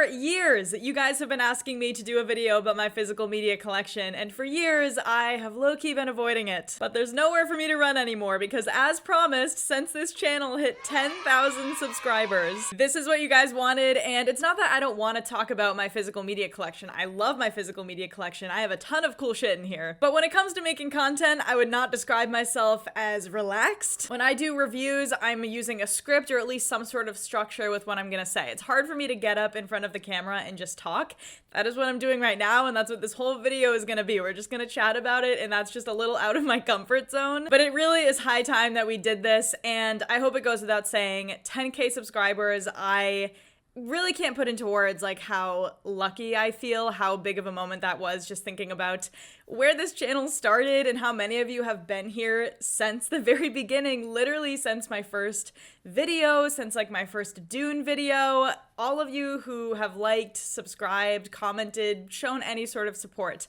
For years, you guys have been asking me to do a video about my physical media collection, and for years, I have low-key been avoiding it. But there's nowhere for me to run anymore, because as promised, since this channel hit 10,000 subscribers, this is what you guys wanted, and it's not that I don't want to talk about my physical media collection. I love my physical media collection. I have a ton of cool shit in here. But when it comes to making content, I would not describe myself as relaxed. When I do reviews, I'm using a script or at least some sort of structure with what I'm gonna say. It's hard for me to get up in front of the camera and just talk. That is what I'm doing right now, and that's what this whole video is gonna be. We're just gonna chat about it, and that's just a little out of my comfort zone. But it really is high time that we did this, and I hope it goes without saying, 10K subscribers. I really can't put into words like how lucky I feel, how big of a moment that was, just thinking about where this channel started and how many of you have been here since the very beginning, literally since my first video, since like my first Dune video. All of you who have liked, subscribed, commented, shown any sort of support.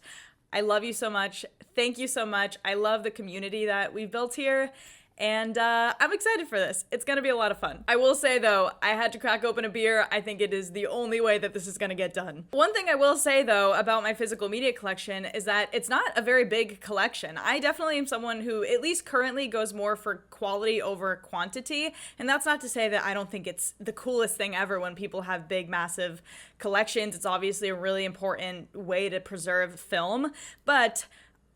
I love you so much. Thank you so much. I love the community that we've built here. And I'm excited for this. It's gonna be a lot of fun. I will say though, I had to crack open a beer. I think it is the only way that this is gonna get done. One thing I will say though about my physical media collection is that it's not a very big collection. I definitely am someone who, at least currently, goes more for quality over quantity. And that's not to say that I don't think it's the coolest thing ever when people have big, massive collections. It's obviously a really important way to preserve film, but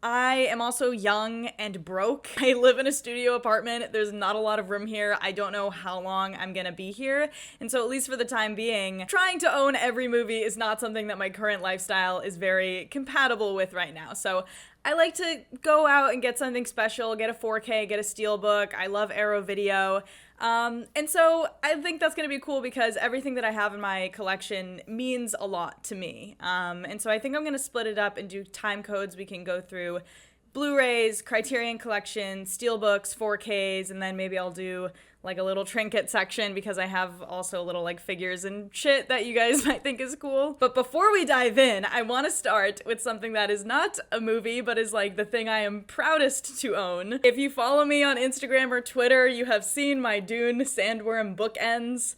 I am also young and broke. I live in a studio apartment. There's not a lot of room here. I don't know how long I'm gonna be here. And so at least for the time being, trying to own every movie is not something that my current lifestyle is very compatible with right now. So I like to go out and get something special, get a 4K, get a Steelbook. I love Arrow Video. And so I think that's gonna be cool because everything that I have in my collection means a lot to me. And so I think I'm gonna split it up and do time codes. We can go through Blu-rays, Criterion collection, Steelbooks, 4Ks, and then maybe I'll do like a little trinket section because I have also little like figures and shit that you guys might think is cool. But before we dive in, I want to start with something that is not a movie, but is like the thing I am proudest to own. If you follow me on Instagram or Twitter, you have seen my Dune Sandworm bookends.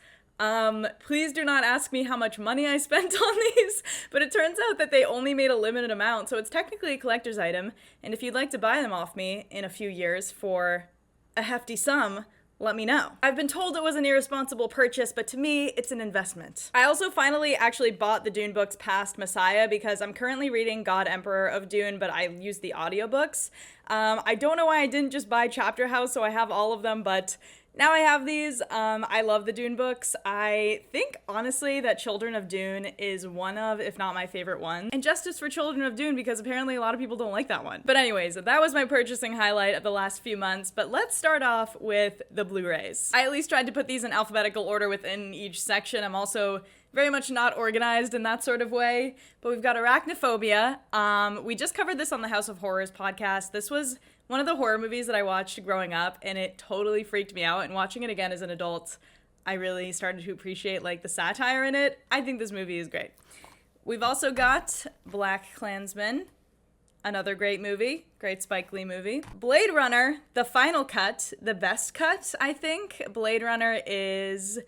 Please do not ask me how much money I spent on these, but it turns out that they only made a limited amount, so it's technically a collector's item, and if you'd like to buy them off me in a few years for a hefty sum, let me know. I've been told it was an irresponsible purchase, but to me, it's an investment. I also finally actually bought the Dune books past Messiah because I'm currently reading God Emperor of Dune, but I use the audiobooks. I don't know why I didn't just buy Chapter House, so I have all of them, but now I have these. I love the Dune books. I think, honestly, that Children of Dune is one of, if not my favorite one. And justice for Children of Dune, because apparently a lot of people don't like that one. But anyways, that was my purchasing highlight of the last few months, but let's start off with the Blu-rays. I at least tried to put these in alphabetical order within each section. I'm also very much not organized in that sort of way, but we've got Arachnophobia. We just covered this on the House of Horrors podcast. This was one of the horror movies that I watched growing up, and it totally freaked me out, and watching it again as an adult, I really started to appreciate like the satire in it. I think this movie is great. We've also got Black Klansman, another great movie, great Spike Lee movie. Blade Runner, the final cut, the best cut, I think. Blade Runner is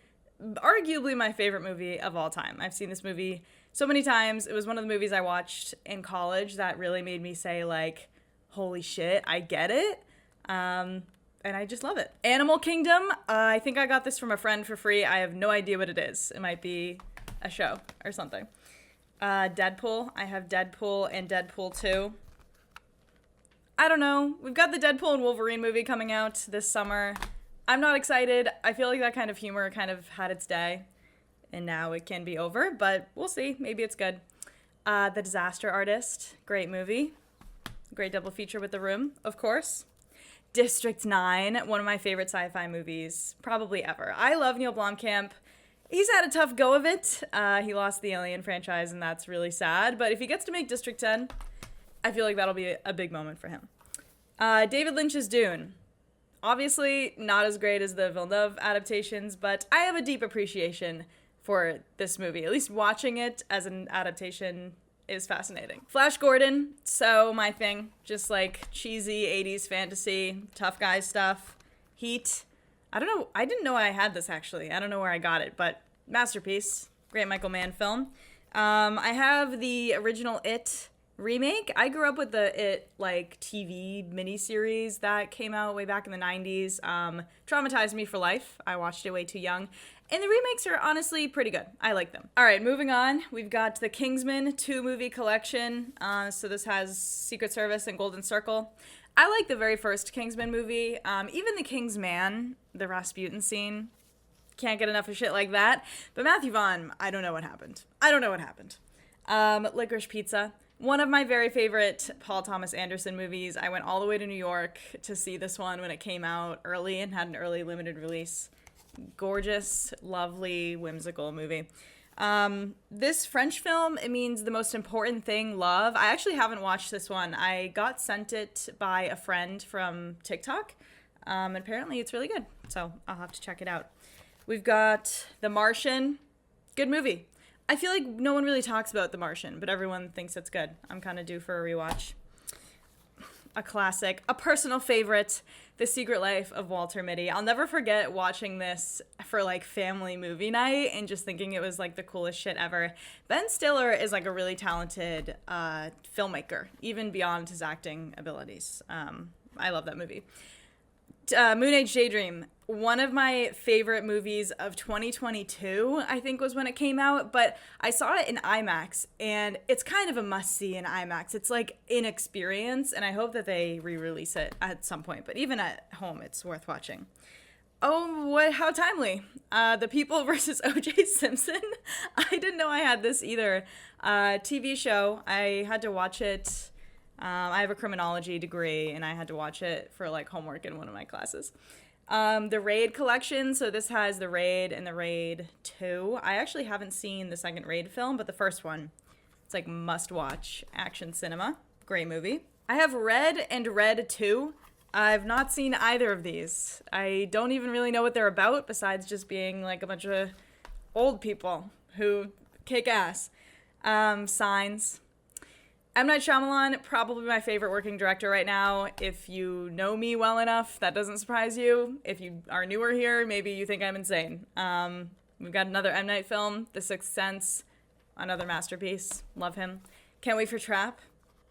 arguably my favorite movie of all time. I've seen this movie so many times. It was one of the movies I watched in college that really made me say like, holy shit, I get it. And I just love it. Animal Kingdom, I think I got this from a friend for free. I have no idea what it is. It might be a show or something. Deadpool, I have Deadpool and Deadpool 2. I don't know. We've got the Deadpool and Wolverine movie coming out this summer. I'm not excited. I feel like that kind of humor kind of had its day, and now it can be over, but we'll see. Maybe it's good. The Disaster Artist, great movie. Great double feature with The Room, of course. District 9, one of my favorite sci-fi movies, probably ever. I love Neil Blomkamp. He's had a tough go of it. He lost the Alien franchise, and that's really sad. But if he gets to make District 10, I feel like that'll be a big moment for him. David Lynch's Dune. Obviously, not as great as the Villeneuve adaptations, but I have a deep appreciation for this movie. At least watching it as an adaptation is fascinating. Flash Gordon, so my thing. Just like cheesy 80s fantasy, tough guy stuff. Heat. I don't know. I didn't know I had this actually. I don't know where I got it, but masterpiece. Great Michael Mann film. I have the original It remake. I grew up with the It like TV miniseries that came out way back in the 90s. Traumatized me for life. I watched it way too young. And the remakes are honestly pretty good. I like them. All right, moving on. We've got the Kingsman 2-movie collection. So this has Secret Service and Golden Circle. I like the very first Kingsman movie. Even the King's Man, the Rasputin scene, can't get enough of shit like that. But Matthew Vaughn, I don't know what happened. Licorice Pizza. One of my very favorite Paul Thomas Anderson movies. I went all the way to New York to see this one when it came out early and had an early limited release. Gorgeous, lovely, whimsical movie. This French film, it means the most important thing, love. I actually haven't watched this one. I got sent it by a friend from TikTok. And apparently it's really good. So I'll have to check it out. We've got The Martian. Good movie. I feel like no one really talks about The Martian, but everyone thinks it's good. I'm kind of due for a rewatch. A classic, a personal favorite, The Secret Life of Walter Mitty. I'll never forget watching this for like family movie night and just thinking it was like the coolest shit ever. Ben Stiller is like a really talented filmmaker, even beyond his acting abilities. I love that movie. Moon Age Daydream, one of my favorite movies of 2022, I think was when it came out, but I saw it in IMAX, and it's kind of a must-see in IMAX. It's like an experience, and I hope that they re-release it at some point, but even at home, it's worth watching. Oh, how timely. The People versus O.J. Simpson. I didn't know I had this either. TV show. I had to watch it. I have a criminology degree, and I had to watch it for like homework in one of my classes. The Raid collection. So this has The Raid and The Raid 2. I actually haven't seen the second Raid film, but the first one. It's like must-watch action cinema. Great movie. I have Red and Red 2. I've not seen either of these. I don't even really know what they're about, besides just being like a bunch of old people who kick ass. Signs. M. Night Shyamalan, probably my favorite working director right now. If you know me well enough, that doesn't surprise you. If you are newer here, maybe you think I'm insane. We've got another M. Night film, The Sixth Sense, another masterpiece. Love him. Can't wait for Trap.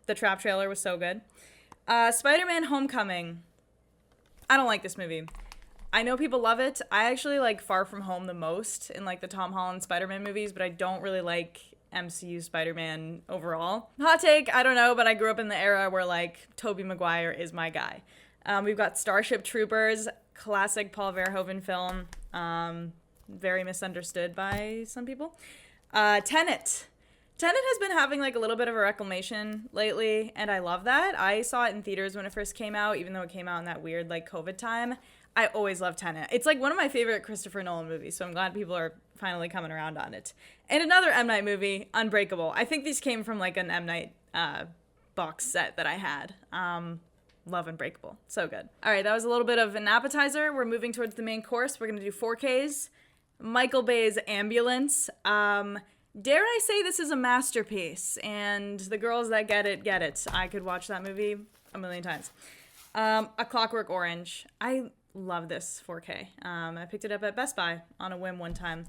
The Trap trailer was so good. Spider-Man Homecoming. I don't like this movie. I know people love it. I actually like Far From Home the most in like the Tom Holland Spider-Man movies, but I don't really like MCU Spider-Man overall. Hot take, I don't know, but I grew up in the era where like Tobey Maguire is my guy. We've got Starship Troopers, classic Paul Verhoeven film, very misunderstood by some people. Tenet. Tenet has been having like a little bit of a reclamation lately, and I love that. I saw it in theaters when it first came out, even though it came out in that weird like COVID time. I always love Tenet. It's like one of my favorite Christopher Nolan movies, so I'm glad people are finally coming around on it. And another M. Night movie, Unbreakable. I think these came from like an M. Night box set that I had. Love Unbreakable. So good. All right, that was a little bit of an appetizer. We're moving towards the main course. We're going to do 4Ks. Michael Bay's Ambulance. Dare I say this is a masterpiece, and the girls that get it, get it. I could watch that movie a million times. A Clockwork Orange. I love this 4K. I picked it up at Best Buy on a whim one time.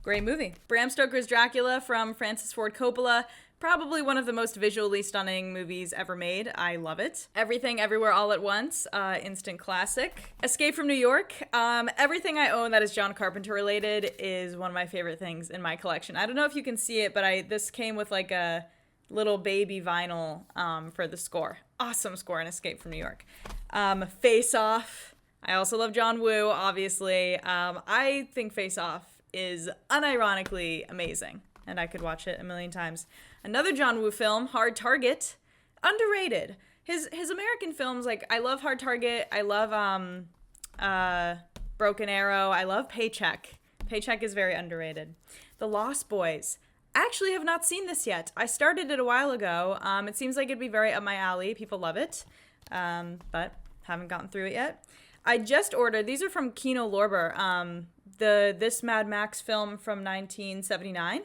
Great movie. Bram Stoker's Dracula from Francis Ford Coppola. Probably one of the most visually stunning movies ever made. I love it. Everything Everywhere All at Once. Instant classic. Escape from New York. Everything I own that is John Carpenter related is one of my favorite things in my collection. I don't know if you can see it, but this came with like a little baby vinyl for the score. Awesome score in Escape from New York. Face Off. I also love John Woo, obviously. I think Face Off is unironically amazing, and I could watch it a million times. Another John Woo film, Hard Target. Underrated. His American films, like, I love Hard Target. I love Broken Arrow. I love Paycheck. Paycheck is very underrated. The Lost Boys. Actually have not seen this yet. I started it a while ago. It seems like it'd be very up my alley. People love it, but haven't gotten through it yet. I just ordered, these are from Kino Lorber, this Mad Max film from 1979.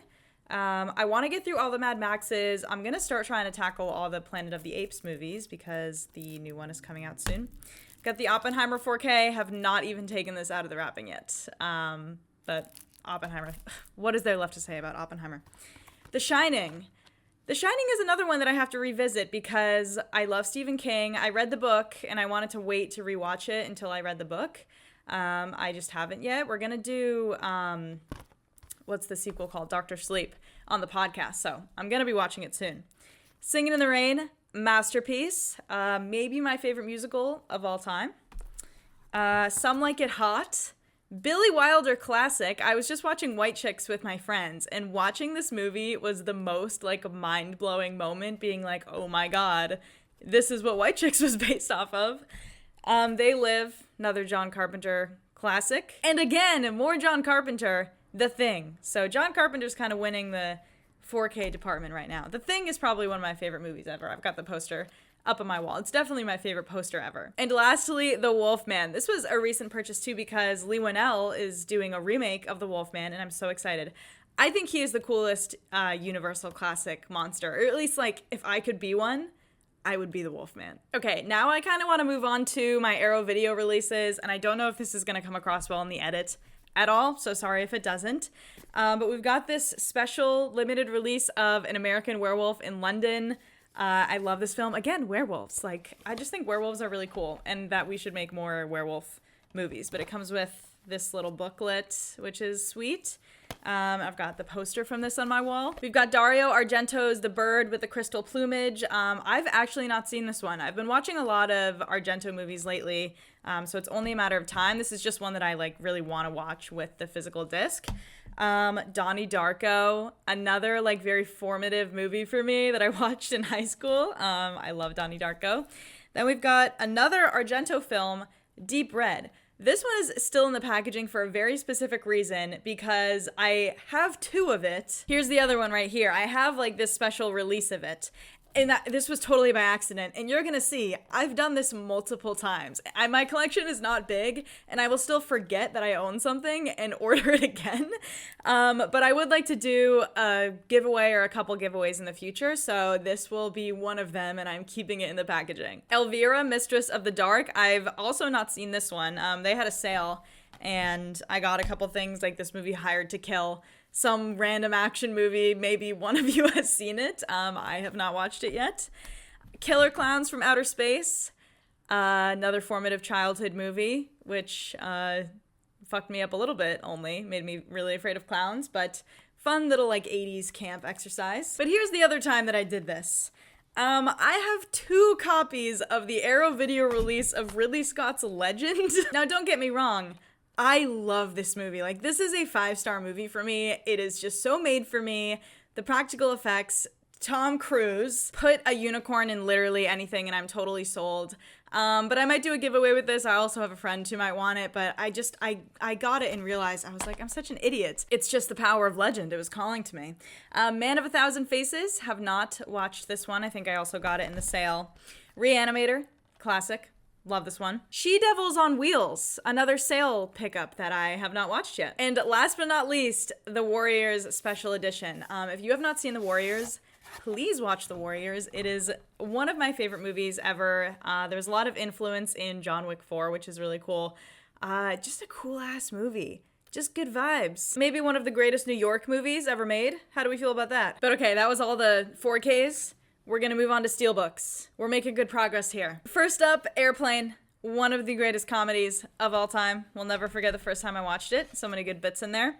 I want to get through all the Mad Maxes. I'm going to start trying to tackle all the Planet of the Apes movies because the new one is coming out soon. Got the Oppenheimer 4K, have not even taken this out of the wrapping yet. But Oppenheimer. What is there left to say about Oppenheimer? The Shining. The Shining is another one that I have to revisit because I love Stephen King. I read the book and I wanted to wait to rewatch it until I read the book. I just haven't yet. We're going to do, what's the sequel called? Dr. Sleep on the podcast. So I'm going to be watching it soon. Singing in the Rain, masterpiece. Maybe my favorite musical of all time. Some Like It Hot. Billy Wilder classic. I was just watching White Chicks with my friends, and watching this movie was the most like mind-blowing moment, being like, oh my god, this is what White Chicks was based off of. They Live, another John Carpenter classic. And again, more John Carpenter, The Thing. So John Carpenter's kind of winning the 4K department right now. The Thing is probably one of my favorite movies ever. I've got the poster up on my wall. It's definitely my favorite poster ever. And lastly, The Wolfman. This was a recent purchase too because Leigh Whannell is doing a remake of The Wolfman, and I'm so excited. I think he is the coolest Universal classic monster, or at least like if I could be one, I would be the Wolfman. Okay, now I kind of want to move on to my Arrow video releases, and I don't know if this is going to come across well in the edit at all, so sorry if it doesn't. But we've got this special limited release of An American Werewolf in London. I love this film. Again, werewolves. Like, I just think werewolves are really cool and that we should make more werewolf movies. But it comes with this little booklet, which is sweet. I've got the poster from this on my wall. We've got Dario Argento's The Bird with the Crystal Plumage. I've actually not seen this one. I've been watching a lot of Argento movies lately, so it's only a matter of time. This is just one that I like really want to watch with the physical disc. Donnie Darko, another like very formative movie for me that I watched in high school. I love Donnie Darko. Then we've got another Argento film, Deep Red. This one is still in the packaging for a very specific reason because I have two of it. Here's the other one right here. I have like this special release of it. And this was totally by accident. And you're going to see, I've done this multiple times. My collection is not big, and I will still forget that I own something and order it again. But I would like to do a giveaway or a couple giveaways in the future. So this will be one of them, and I'm keeping it in the packaging. Elvira, Mistress of the Dark. I've also not seen this one. They had a sale, and I got a couple things like this movie, Hired to Kill. Some random action movie, maybe one of you has seen it. I have not watched it yet. Killer Clowns from Outer Space, another formative childhood movie, which fucked me up a little bit only, made me really afraid of clowns, but fun little like 80s camp exercise. But here's the other time that I did this. I have 2 copies of the Arrow video release of Ridley Scott's Legend. Now don't get me wrong, I love this movie. Like, this is a 5-star movie for me. It is just so made for me. The practical effects, Tom Cruise, put a unicorn in literally anything and I'm totally sold. But I might do a giveaway with this. I also have a friend who might want it, but I got it and realized, I was like, I'm such an idiot. It's just the power of legend. It was calling to me. Man of a Thousand Faces, have not watched this one. I think I also got it in the sale. Reanimator, classic. Love this one. She-Devils on Wheels, another sale pickup that I have not watched yet. And last but not least, The Warriors Special Edition. If you have not seen The Warriors, please watch The Warriors. It is one of my favorite movies ever. There's a lot of influence in John Wick 4, which is really cool. Just a cool-ass movie. Just good vibes. Maybe one of the greatest New York movies ever made. How do we feel about that? But okay, that was all the 4Ks. We're gonna move on to Steelbooks. We're making good progress here. First up, Airplane. One of the greatest comedies of all time. We'll never forget the first time I watched it. So many good bits in there.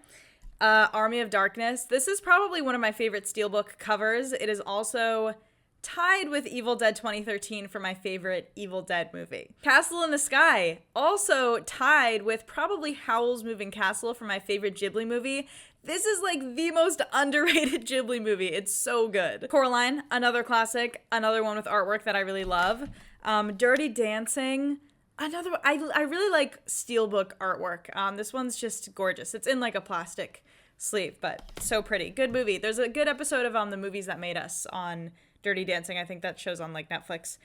Army of Darkness. This is probably one of my favorite Steelbook covers. It is also tied with Evil Dead 2013 for my favorite Evil Dead movie. Castle in the Sky. Also tied with probably Howl's Moving Castle for my favorite Ghibli movie. This is like the most underrated Ghibli movie. It's so good. Coraline, another classic, another one with artwork that I really love. Dirty Dancing, another one. I really like Steelbook artwork. This one's just gorgeous. It's in like a plastic sleeve, but so pretty. Good movie. There's a good episode of The Movies That Made Us on Dirty Dancing. I think that shows on like Netflix.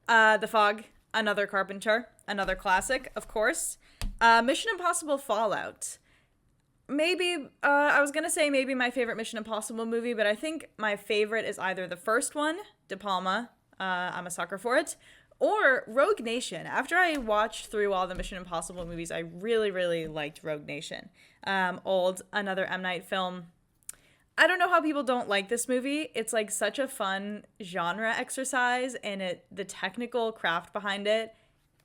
The Fog, another Carpenter, another classic, of course. Mission Impossible Fallout. Maybe, I was gonna say maybe my favorite Mission Impossible movie, but I think my favorite is either the first one, De Palma, I'm a sucker for it, Or Rogue Nation. After I watched through all the Mission Impossible movies, I really, really liked Rogue Nation. Another M. Night film. I don't know how people don't like this movie. It's like such a fun genre exercise, and the technical craft behind it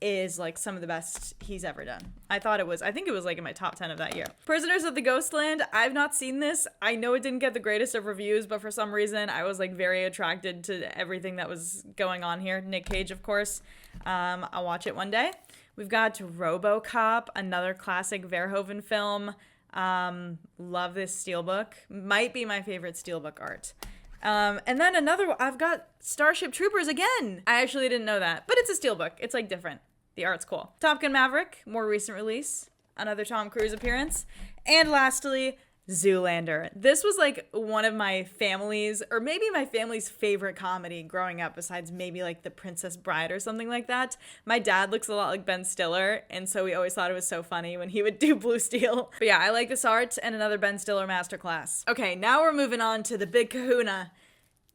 is like some of the best he's ever done. I think it was like in my top 10 of that year. Prisoners of the Ghostland. I've not seen this. I know it didn't get the greatest of reviews, but for some reason I was like very attracted to everything that was going on here. Nick Cage, of course. I'll watch it one day. We've got RoboCop, another classic Verhoeven film. Love this Steelbook. Might be my favorite Steelbook art. And then I've got Starship Troopers again. I actually didn't know that, but it's a Steelbook. It's like different. The art's cool. Top Gun Maverick, more recent release. Another Tom Cruise appearance. And lastly, Zoolander. This was like one of my family's, or maybe my family's favorite comedy growing up, besides maybe like The Princess Bride or something like that. My dad looks a lot like Ben Stiller, and so we always thought it was so funny when he would do Blue Steel. But yeah, I like this art and another Ben Stiller masterclass. Okay, now we're moving on to the big kahuna,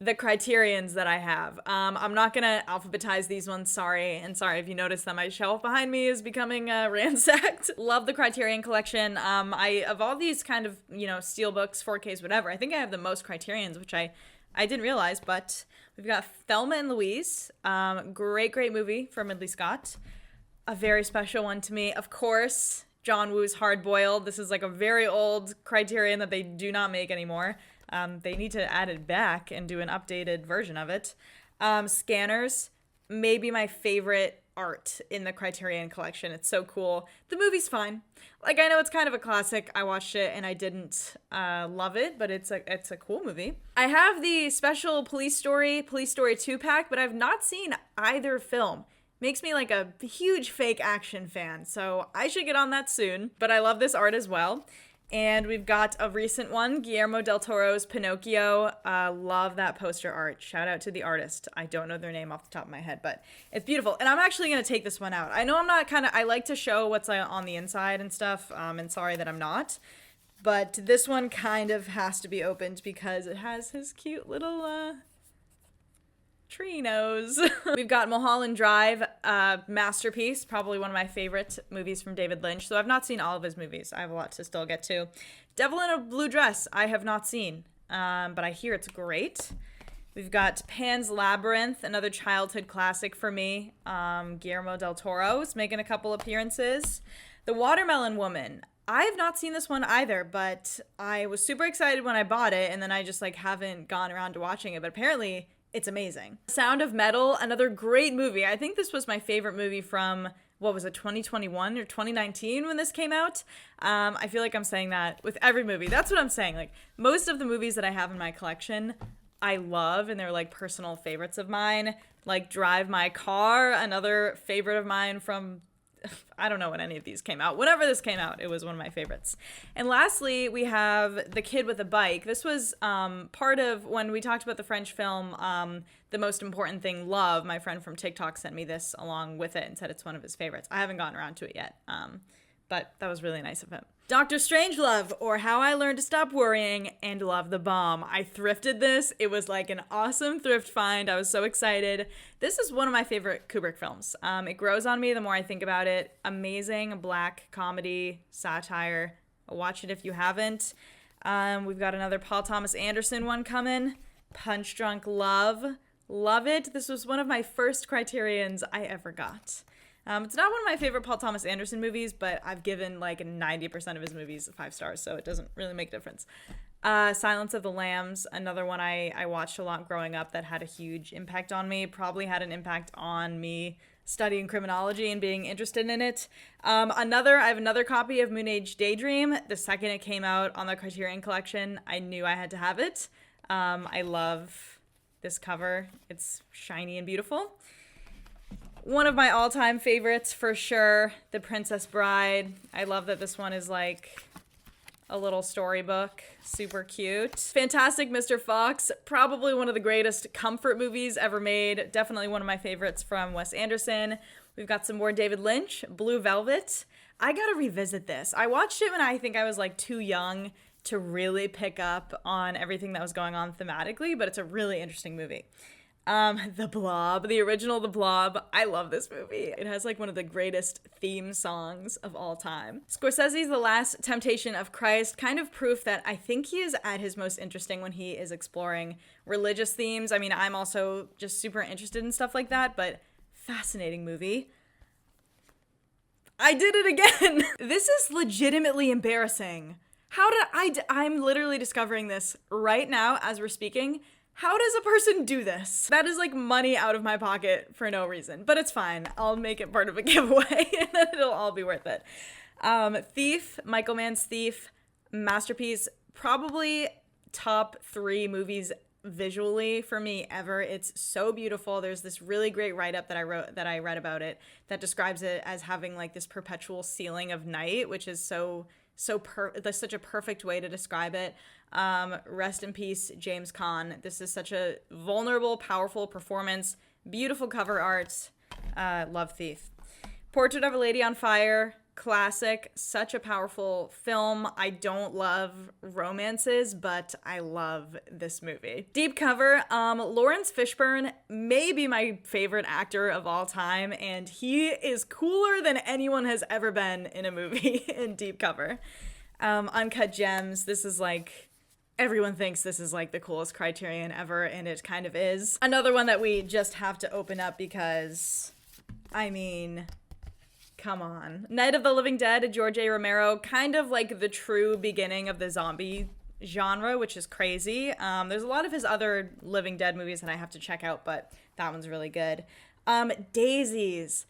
the Criterions that I have. I'm not gonna alphabetize these ones, sorry. And sorry if you noticed that my shelf behind me is becoming ransacked. Love the Criterion collection. Of all these kind of, Steelbooks, 4Ks, whatever, I think I have the most Criterions, which I didn't realize, but we've got Thelma and Louise. Great movie from Ridley Scott. A very special one to me, of course, John Woo's Hard Boiled. This is like a very old Criterion that they do not make anymore. They need to add it back and do an updated version of it. Scanners, maybe my favorite art in the Criterion collection. It's so cool. The movie's fine. Like, I know it's kind of a classic. I watched it and I didn't love it, but it's a cool movie. I have the special Police Story 2-pack, but I've not seen either film. Makes me like a huge fake action fan, so I should get on that soon. But I love this art as well. And we've got a recent one, Guillermo del Toro's Pinocchio. Love that poster art. Shout out to the artist. I don't know their name off the top of my head, but it's beautiful. And I'm actually going to take this one out. I know I'm not I like to show what's on the inside and stuff, and sorry that I'm not. But this one kind of has to be opened because it has his cute little tree nose. We've got Mulholland Drive, masterpiece, probably one of my favorite movies from David Lynch. So I've not seen all of his movies. I have a lot to still get to. Devil in a Blue Dress, I have not seen, but I hear it's great. We've got Pan's Labyrinth, another childhood classic for me. Guillermo del Toro is making a couple appearances. The Watermelon Woman. I have not seen this one either, but I was super excited when I bought it, and then I just haven't gone around to watching it, but apparently it's amazing. Sound of Metal, another great movie. I think this was my favorite movie from, 2021 or 2019 when this came out? I feel like I'm saying that with every movie. That's what I'm saying. Like, most of the movies that I have in my collection, I love, and they're like personal favorites of mine. Like Drive My Car, another favorite of mine from, I don't know when any of these came out. Whenever this came out, it was one of my favorites. And lastly, we have The Kid with a Bike. This was part of when we talked about the French film, The Most Important Thing, Love. My friend from TikTok sent me this along with it and said it's one of his favorites. I haven't gotten around to it yet, but that was really nice of him. Dr. Strangelove, or How I Learned to Stop Worrying and Love the Bomb. I thrifted this. It was like an awesome thrift find. I was so excited. This is one of my favorite Kubrick films. It grows on me the more I think about it. Amazing black comedy, satire. Watch it if you haven't. We've got another Paul Thomas Anderson one coming. Punch Drunk Love. Love it. This was one of my first Criterions I ever got. It's not one of my favorite Paul Thomas Anderson movies, but I've given like 90% of his movies 5 stars, so it doesn't really make a difference. Silence of the Lambs, another one I watched a lot growing up that had a huge impact on me, probably had an impact on me studying criminology and being interested in it. I have another copy of Moon Age Daydream. The second it came out on the Criterion Collection, I knew I had to have it. I love this cover. It's shiny and beautiful. One of my all-time favorites for sure, The Princess Bride. I love that this one is like a little storybook. Super cute. Fantastic Mr. Fox. Probably one of the greatest comfort movies ever made. Definitely one of my favorites from Wes Anderson. We've got some more David Lynch. Blue Velvet. I gotta revisit this. I watched it when I think I was like too young to really pick up on everything that was going on thematically, but it's a really interesting movie. The Blob, the original The Blob. I love this movie. It has like one of the greatest theme songs of all time. Scorsese's The Last Temptation of Christ, kind of proof that I think he is at his most interesting when he is exploring religious themes. I mean, I'm also just super interested in stuff like that, but fascinating movie. I did it again. This is legitimately embarrassing. How did I'm literally discovering this right now as we're speaking. How does a person do this? That is like money out of my pocket for no reason, but it's fine. I'll make it part of a giveaway and then it'll all be worth it. Thief, Michael Mann's Thief, masterpiece, probably top 3 movies visually for me ever. It's so beautiful. There's this really great write-up that I read about it that describes it as having like this perpetual ceiling of night, which is that's such a perfect way to describe it. Rest in peace, James Caan. This is such a vulnerable, powerful performance. Beautiful cover art. Love Thief. Portrait of a Lady on Fire. Classic. Such a powerful film. I don't love romances, but I love this movie. Deep cover. Lawrence Fishburne may be my favorite actor of all time, and he is cooler than anyone has ever been in a movie in Deep Cover. Uncut Gems. This is like... Everyone thinks this is like the coolest Criterion ever, and it kind of is. Another one that we just have to open up because, I mean, come on. Night of the Living Dead, George A. Romero, kind of like the true beginning of the zombie genre, which is crazy. There's a lot of his other Living Dead movies that I have to check out, but that one's really good. Daisies.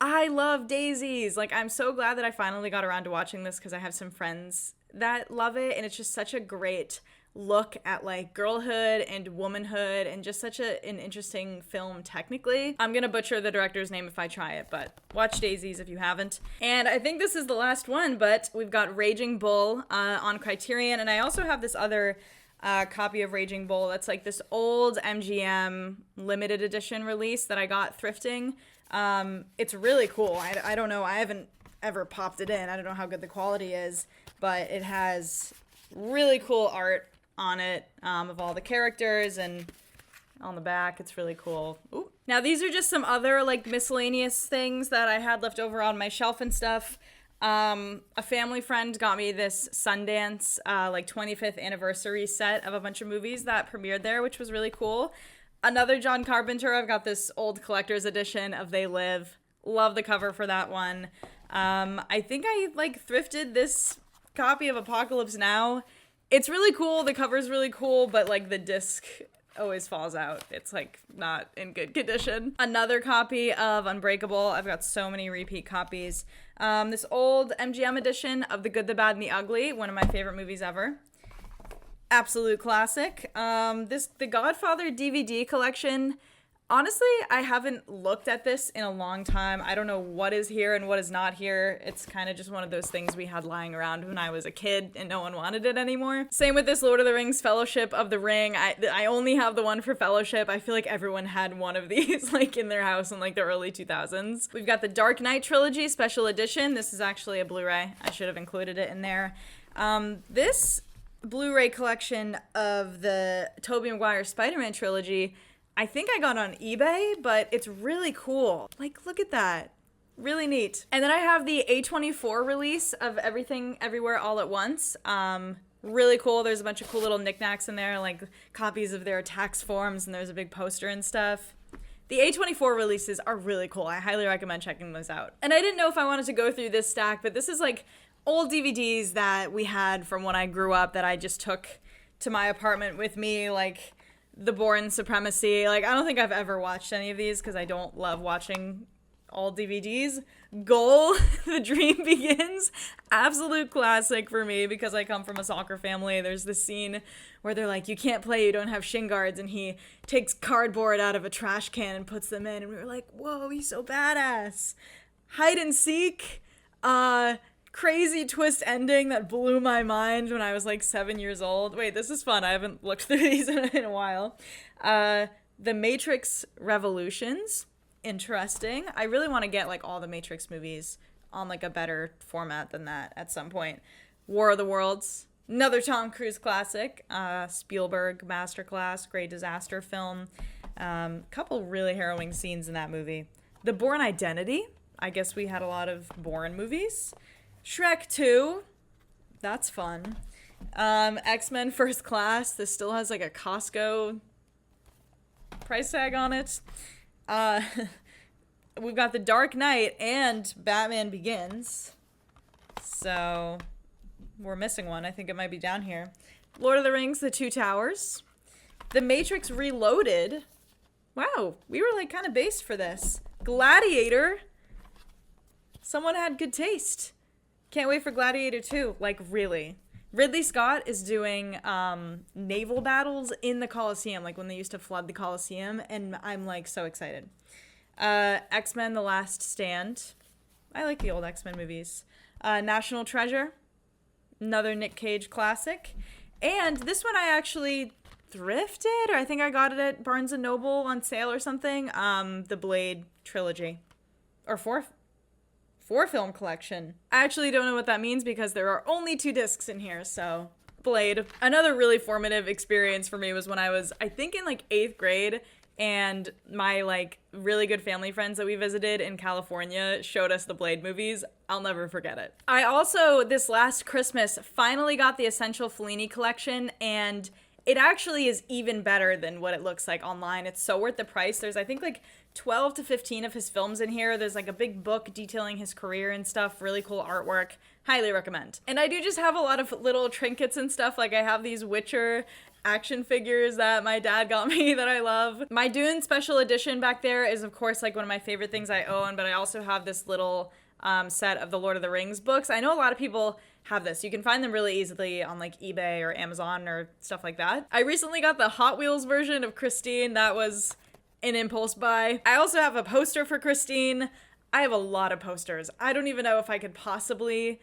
I love Daisies. Like, I'm so glad that I finally got around to watching this because I have some friends that love it, and it's just such a great look at like girlhood and womanhood and just such an interesting film technically. I'm gonna butcher the director's name if I try it, but watch Daisies if you haven't. And I think this is the last one, but we've got Raging Bull on Criterion, and I also have this other copy of Raging Bull that's like this old MGM limited edition release that I got thrifting. It's really cool. I don't know, I haven't ever popped it in. I don't know how good the quality is, but it has really cool art on it of all the characters, and on the back it's really cool. Ooh. Now these are just some other like miscellaneous things that I had left over on my shelf and stuff. A family friend got me this Sundance like 25th anniversary set of a bunch of movies that premiered there, which was really cool. Another John Carpenter, I've got this old collector's edition of They Live. Love the cover for that one. I think I like thrifted this copy of Apocalypse Now. It's really cool. The cover's really cool, but like the disc always falls out. It's like not in good condition. Another copy of Unbreakable. I've got so many repeat copies. This old MGM edition of The Good, the Bad, and the Ugly. One of my favorite movies ever. Absolute classic. The Godfather DVD collection. Honestly, I haven't looked at this in a long time. I don't know what is here and what is not here. It's kind of just one of those things we had lying around when I was a kid and no one wanted it anymore. Same with this Lord of the Rings Fellowship of the Ring. I only have the one for Fellowship. I feel like everyone had one of these like in their house in like the early 2000s. We've got the Dark Knight Trilogy Special Edition. This is actually a Blu-ray. I should have included it in there. This Blu-ray collection of the Tobey Maguire Spider-Man trilogy I think I got on eBay, but it's really cool. Like, look at that. Really neat. And then I have the A24 release of Everything Everywhere All at Once. Really cool. There's a bunch of cool little knickknacks in there, like copies of their tax forms, and there's a big poster and stuff. The A24 releases are really cool. I highly recommend checking those out. And I didn't know if I wanted to go through this stack, but this is like old DVDs that we had from when I grew up that I just took to my apartment with me, like The Bourne Supremacy. Like, I don't think I've ever watched any of these because I don't love watching all DVDs. Goal, The Dream Begins. Absolute classic for me because I come from a soccer family. There's this scene where they're like, you can't play, you don't have shin guards, and he takes cardboard out of a trash can and puts them in, and we were like, whoa, he's so badass. Hide and Seek. Crazy twist ending that blew my mind when I was like 7 years old. Wait, this is fun. I haven't looked through these in a while. The Matrix Revolutions. Interesting. I really want to get like all the Matrix movies on like a better format than that at some point. War of the Worlds. Another Tom Cruise classic. Spielberg Masterclass. Great disaster film. Couple really harrowing scenes in that movie. The Bourne Identity. I guess we had a lot of Bourne movies. Shrek 2. That's fun. X-Men First Class. This still has like a Costco price tag on it. We've got The Dark Knight and Batman Begins. So we're missing one. I think it might be down here. Lord of the Rings, The Two Towers. The Matrix Reloaded. Wow, we were like kind of based for this. Gladiator. Someone had good taste. Can't wait for Gladiator 2. Like, really. Ridley Scott is doing naval battles in the Colosseum, like when they used to flood the Colosseum, and I'm like so excited. X-Men The Last Stand. I like the old X-Men movies. National Treasure. Another Nick Cage classic. And this one I actually thrifted, or I think I got it at Barnes & Noble on sale or something. The Blade trilogy. Or four film collection. I actually don't know what that means because there are only 2 discs in here, so Blade. Another really formative experience for me was when I was, I think in like 8th grade, and my like really good family friends that we visited in California showed us the Blade movies. I'll never forget it. I also, this last Christmas, finally got the Essential Fellini collection, and it actually is even better than what it looks like online. It's so worth the price. There's, I think, like 12 to 15 of his films in here. There's like a big book detailing his career and stuff. Really cool artwork. Highly recommend. And I do just have a lot of little trinkets and stuff. Like I have these Witcher action figures that my dad got me that I love. My Dune special edition back there is, of course, like one of my favorite things I own, but I also have this little set of the Lord of the Rings books. I know a lot of people have this. You can find them really easily on like eBay or Amazon or stuff like that. I recently got the Hot Wheels version of Christine. That was an impulse buy. I also have a poster for Christine. I have a lot of posters. I don't even know if I could possibly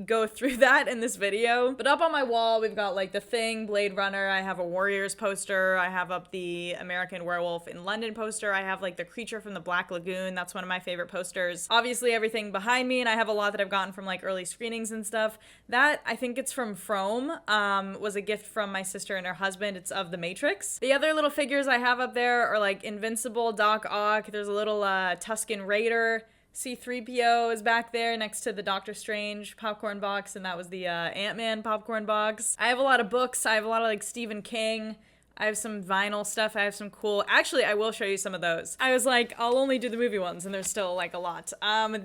go through that in this video. But up on my wall, we've got like The Thing, Blade Runner. I have a Warriors poster. I have up the American Werewolf in London poster. I have like The Creature from the Black Lagoon. That's one of my favorite posters. Obviously everything behind me, and I have a lot that I've gotten from like early screenings and stuff. That, I think it's from Frome, was a gift from my sister and her husband. It's of The Matrix. The other little figures I have up there are like Invincible, Doc Ock. There's a little Tusken Raider. C-3PO is back there next to the Doctor Strange popcorn box, and that was the Ant-Man popcorn box. I have a lot of books. I have a lot of like Stephen King. I have some vinyl stuff. I have some cool, actually I will show you some of those. I was like, I'll only do the movie ones, and there's still like a lot.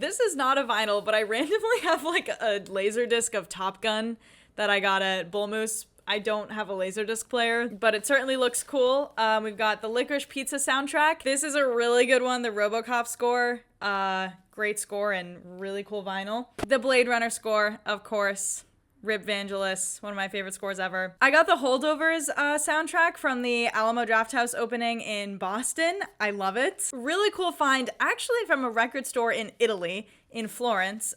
This is not a vinyl, but I randomly have like a laser disc of Top Gun that I got at Bull Moose. I don't have a Laserdisc player, but it certainly looks cool. We've got the Licorice Pizza soundtrack. This is a really good one, the RoboCop score. Great score and really cool vinyl. The Blade Runner score, of course. Rip Vangelis, one of my favorite scores ever. I got the Holdovers soundtrack from the Alamo Drafthouse opening in Boston. I love it. Really cool find, actually from a record store in Italy, in Florence.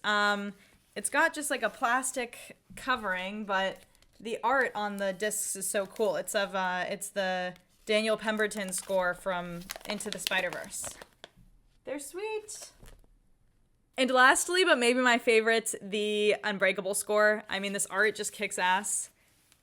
It's got just like a plastic covering, but the art on the discs is so cool. It's of it's the Daniel Pemberton score from Into the Spider-Verse. They're sweet. And lastly, but maybe my favorite, the Unbreakable score. I mean, this art just kicks ass.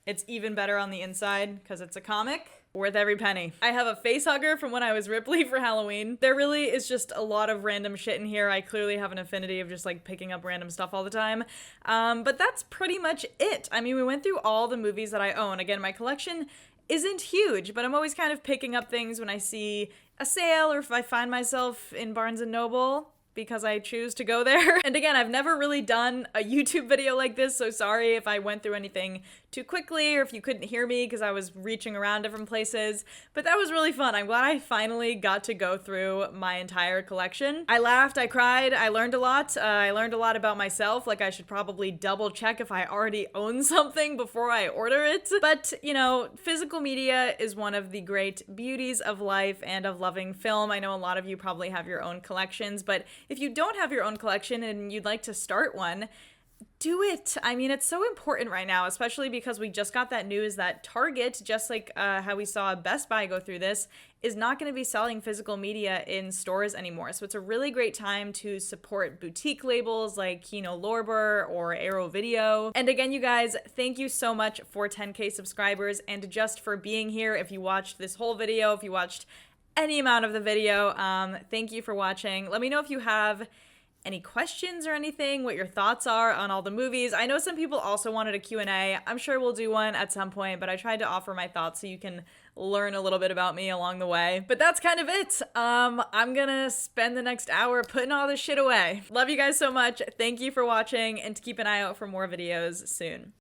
It's even better on the inside because it's a comic. Worth every penny. I have a face hugger from when I was Ripley for Halloween. There really is just a lot of random shit in here. I clearly have an affinity of just like picking up random stuff all the time. But that's pretty much it. I mean, we went through all the movies that I own. Again, my collection isn't huge, but I'm always kind of picking up things when I see a sale or if I find myself in Barnes & Noble, because I choose to go there. And again, I've never really done a YouTube video like this, so sorry if I went through anything too quickly or if you couldn't hear me because I was reaching around different places, but that was really fun. I'm glad I finally got to go through my entire collection. I laughed, I cried, I learned a lot. I learned a lot about myself, like I should probably double check if I already own something before I order it. But, you know, physical media is one of the great beauties of life and of loving film. I know a lot of you probably have your own collections, but if you don't have your own collection and you'd like to start one, do it. I mean, it's so important right now, especially because we just got that news that Target, just like how we saw Best Buy go through this, is not going to be selling physical media in stores anymore. So it's a really great time to support boutique labels like Kino Lorber or Arrow Video. And again, you guys, thank you so much for 10K subscribers and just for being here. If you watched this whole video, if you watched any amount of the video. Thank you for watching. Let me know if you have any questions or anything, what your thoughts are on all the movies. I know some people also wanted a Q&A. I'm sure we'll do one at some point, but I tried to offer my thoughts so you can learn a little bit about me along the way. But that's kind of it. I'm gonna spend the next hour putting all this shit away. Love you guys so much. Thank you for watching, and to keep an eye out for more videos soon.